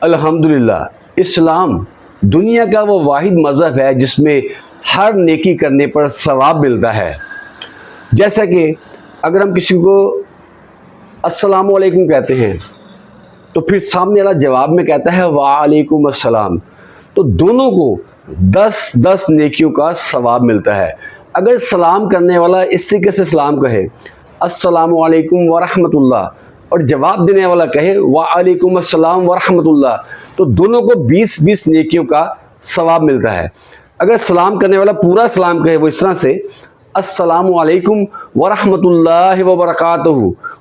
الحمدللہ اسلام دنیا کا وہ واحد مذہب ہے جس میں ہر نیکی کرنے پر ثواب ملتا ہے۔ جیسا کہ اگر ہم کسی کو السلام علیکم کہتے ہیں تو پھر سامنے والا جواب میں کہتا ہے وعلیکم السلام، تو دونوں کو 10 نیکیوں کا ثواب ملتا ہے۔ اگر سلام کرنے والا اس طریقے سے سلام کہے السلام علیکم ورحمۃ اللہ اور جواب دینے والا کہے وعلیکم السلام ورحمۃ اللہ، تو دونوں کو 20 نیکیوں کا ثواب ملتا ہے۔ اگر سلام کرنے والا پورا سلام کہے وہ اس طرح سے السلام علیکم ورحمۃ اللہ وبرکاتہ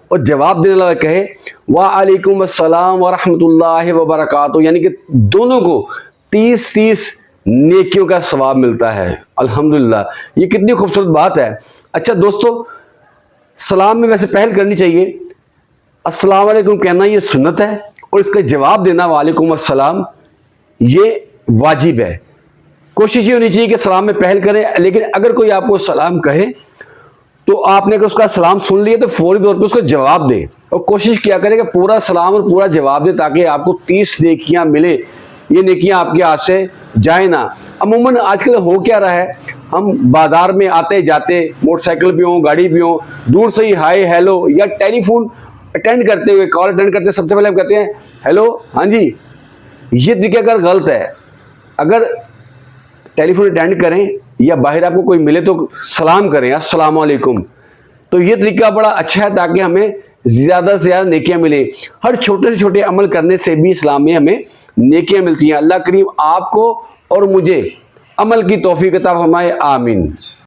اور جواب دینے والا کہے وعلیکم السلام ورحمۃ اللہ وبرکاتہ، یعنی کہ دونوں کو 30 نیکیوں کا ثواب ملتا ہے۔ الحمدللہ یہ کتنی خوبصورت بات ہے۔ اچھا دوستو، سلام میں ویسے پہل کرنی چاہیے، السلام علیکم کہنا یہ سنت ہے اور اس کا جواب دینا وعلیکم السلام یہ واجب ہے۔ کوشش یہ ہونی چاہیے کہ سلام میں پہل کریں، لیکن اگر کوئی آپ کو سلام کہے تو آپ نے اگر اس کا سلام سن لیا تو فوری طور پہ اس کو جواب دیں اور کوشش کیا کریں کہ پورا سلام اور پورا جواب دیں تاکہ آپ کو 30 نیکیاں ملے۔ یہ نیکیاں آپ کے ہاتھ سے جائیں نہ۔ عموماً آج کل ہو کیا رہا ہے، ہم بازار میں آتے جاتے موٹر سائیکل پہ ہوں گاڑی پہ ہوں، دور سے ہی ہائے ہیلو یا ٹیلی فون اٹینڈ کرتے ہوئے کال اٹینڈ کرتے سب سے پہلے ہم کہتے ہیں ہیلو ہاں جی۔ یہ طریقہ کار غلط ہے۔ اگر ٹیلی فون اٹینڈ کریں یا باہر آپ کو کوئی ملے تو سلام کریں السلام علیکم، تو یہ طریقہ بڑا اچھا ہے تاکہ ہمیں زیادہ سے زیادہ نیکیاں ملیں۔ ہر چھوٹے سے چھوٹے عمل کرنے سے بھی اسلام میں ہمیں نیکیاں ملتی ہیں۔ اللہ کریم آپ کو اور مجھے عمل کی توفیق عطا فرمائے، آمین۔